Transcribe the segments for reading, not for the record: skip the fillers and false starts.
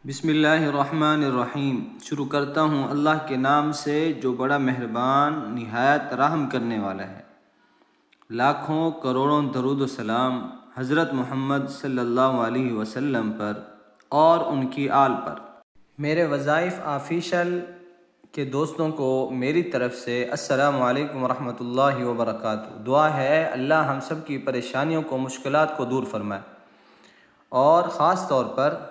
بسم اللہ الرحمن الرحیم۔ شروع کرتا ہوں اللہ کے نام سے جو بڑا مہربان نہایت رحم کرنے والا ہے۔ لاکھوں کروڑوں درود و سلام حضرت محمد صلی اللہ علیہ وسلم پر اور ان کی آل پر۔ میرے وظائف آفیشل کے دوستوں کو میری طرف سے السلام علیکم ورحمۃ اللہ وبرکاتہ۔ دعا ہے اللہ ہم سب کی پریشانیوں کو مشکلات کو دور فرمائے، اور خاص طور پر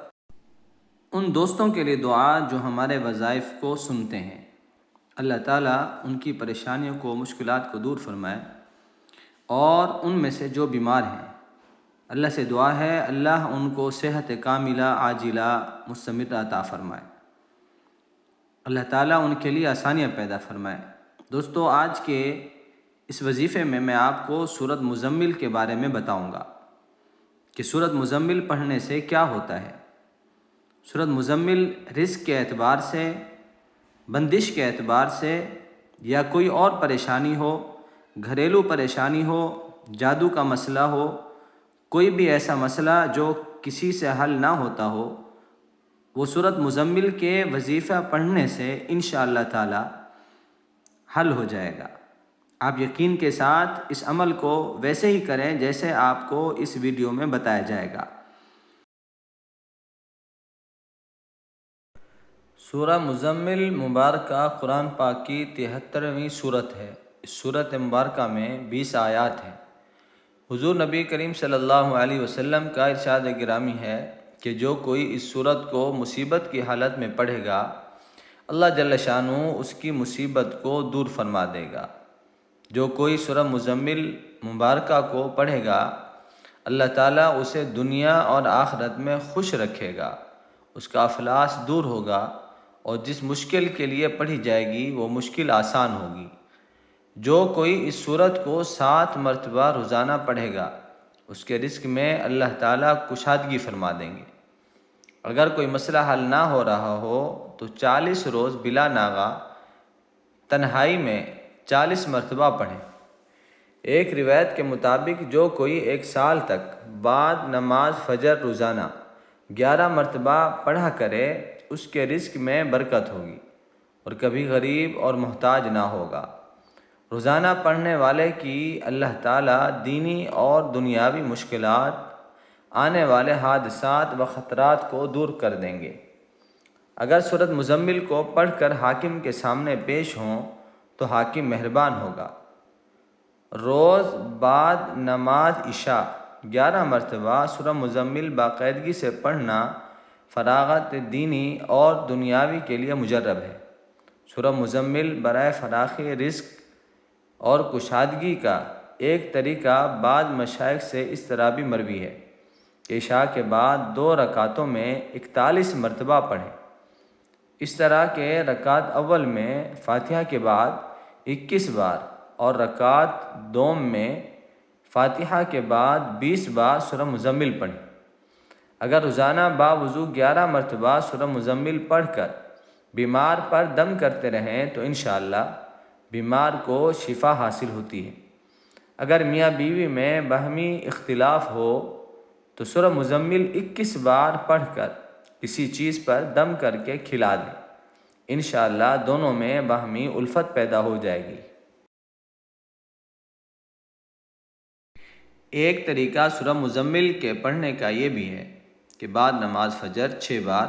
ان دوستوں کے لیے دعا جو ہمارے وظائف کو سنتے ہیں۔ اللہ تعالیٰ ان کی پریشانیوں کو مشکلات کو دور فرمائے، اور ان میں سے جو بیمار ہیں اللہ سے دعا ہے اللہ ان کو صحت کاملہ عاجلہ مستمرہ عطا فرمائے۔ اللہ تعالیٰ ان کے لیے آسانیاں پیدا فرمائے۔ دوستو، آج کے اس وظیفے میں آپ کو سورۃ مزمل کے بارے میں بتاؤں گا کہ سورۃ مزمل پڑھنے سے کیا ہوتا ہے۔ سورۃ مزمل رزق کے اعتبار سے، بندش کے اعتبار سے، یا کوئی اور پریشانی ہو، گھریلو پریشانی ہو، جادو کا مسئلہ ہو، کوئی بھی ایسا مسئلہ جو کسی سے حل نہ ہوتا ہو، وہ سورۃ مزمل کے وظیفہ پڑھنے سے انشاءاللہ تعالی حل ہو جائے گا۔ آپ یقین کے ساتھ اس عمل کو ویسے ہی کریں جیسے آپ کو اس ویڈیو میں بتایا جائے گا۔ سورہ مزمل مبارکہ قرآن پاک کی 73ویں سورت ہے۔ اس سورت مبارکہ میں 20 آیات ہیں۔ حضور نبی کریم صلی اللہ علیہ وسلم کا ارشاد گرامی ہے کہ جو کوئی اس سورت کو مصیبت کی حالت میں پڑھے گا، اللہ جل شانہ اس کی مصیبت کو دور فرما دے گا۔ جو کوئی سورہ مزمل مبارکہ کو پڑھے گا، اللہ تعالیٰ اسے دنیا اور آخرت میں خوش رکھے گا، اس کا افلاس دور ہوگا، اور جس مشکل کے لیے پڑھی جائے گی وہ مشکل آسان ہوگی۔ جو کوئی اس سورت کو 7 مرتبہ روزانہ پڑھے گا، اس کے رزق میں اللہ تعالیٰ کشادگی فرما دیں گے۔ اگر کوئی مسئلہ حل نہ ہو رہا ہو تو 40 روز بلا ناغہ تنہائی میں 40 مرتبہ پڑھیں۔ ایک روایت کے مطابق جو کوئی 1 سال تک بعد نماز فجر روزانہ 11 مرتبہ پڑھا کرے، اس کے رزق میں برکت ہوگی، اور کبھی غریب اور محتاج نہ ہوگا۔ روزانہ پڑھنے والے کی اللہ تعالیٰ دینی اور دنیاوی مشکلات، آنے والے حادثات و خطرات کو دور کر دیں گے۔ اگر سورۃ مزمل کو پڑھ کر حاکم کے سامنے پیش ہوں تو حاکم مہربان ہوگا۔ روز بعد نماز عشاء 11 مرتبہ سورہ مزمل باقاعدگی سے پڑھنا فراغت دینی اور دنیاوی کے لیے مجرب ہے۔ سورہ مزمل برائے فراخی رزق اور کشادگی کا ایک طریقہ بعض مشائخ سے اس طرح بھی مروی ہے کہ عشاء کے بعد 2 رکعتوں میں 41 مرتبہ پڑھیں۔ اس طرح کے رکعت اول میں فاتحہ کے بعد 21 بار، اور رکعت دوم میں فاتحہ کے بعد 20 بار سورہ مزمل پڑھیں۔ اگر روزانہ باوضو 11 مرتبہ سورہ مزمل پڑھ کر بیمار پر دم کرتے رہیں تو انشاءاللہ بیمار کو شفا حاصل ہوتی ہے۔ اگر میاں بیوی میں باہمی اختلاف ہو تو سورہ مزمل 21 بار پڑھ کر کسی چیز پر دم کر کے کھلا دیں، انشاءاللہ دونوں میں باہمی الفت پیدا ہو جائے گی۔ ایک طریقہ سورہ مزمل کے پڑھنے کا یہ بھی ہے کہ بعد نماز فجر 6 بار،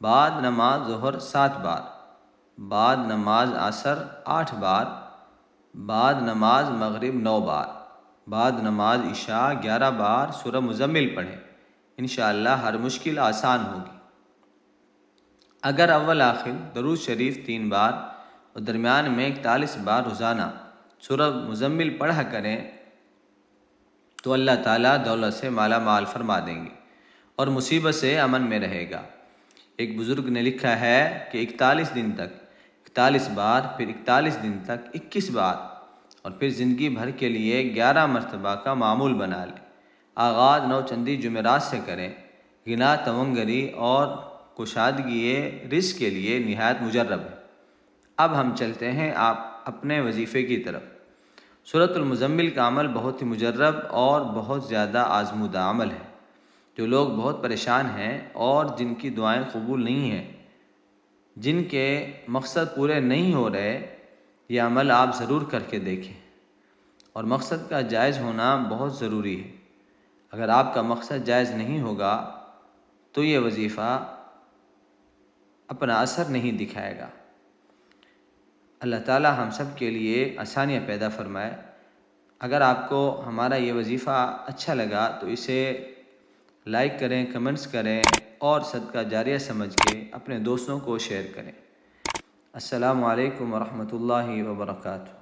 بعد نماز ظہر 7 بار، بعد نماز عصر 8 بار، بعد نماز مغرب 9 بار، بعد نماز عشاء 11 بار سورہ مزمل پڑھیں، انشاءاللہ ہر مشکل آسان ہوگی۔ اگر اول آخر درود شریف 3 بار اور درمیان میں 41 بار روزانہ سورہ مزمل پڑھا کریں تو اللہ تعالیٰ دولت سے مالا مال فرما دیں گے اور مصیبت سے امن میں رہے گا۔ ایک بزرگ نے لکھا ہے کہ 41 دن تک 41 بار، پھر 41 دن تک 21 بار، اور پھر زندگی بھر کے لیے 11 مرتبہ کا معمول بنا لیں۔ آغاز 9 چندی جمعرات سے کریں۔ غنا تونگری اور کشادگی رزق کے لیے نہایت مجرب ہے۔ اب ہم چلتے ہیں اپنے وظیفے کی طرف۔ سورۃ المزمل کا عمل بہت ہی مجرب اور بہت زیادہ آزمودہ عمل ہے۔ جو لوگ بہت پریشان ہیں اور جن کی دعائیں قبول نہیں ہیں، جن کے مقصد پورے نہیں ہو رہے، یہ عمل آپ ضرور کر کے دیکھیں، اور مقصد کا جائز ہونا بہت ضروری ہے۔ اگر آپ کا مقصد جائز نہیں ہوگا تو یہ وظیفہ اپنا اثر نہیں دکھائے گا۔ اللہ تعالی ہم سب کے لیے آسانیاں پیدا فرمائے۔ اگر آپ کو ہمارا یہ وظیفہ اچھا لگا تو اسے لائک کریں، کمنٹس کریں اور صدقہ جاریہ سمجھ کے اپنے دوستوں کو شیئر کریں۔ السلام علیکم ورحمۃ اللہ وبرکاتہ۔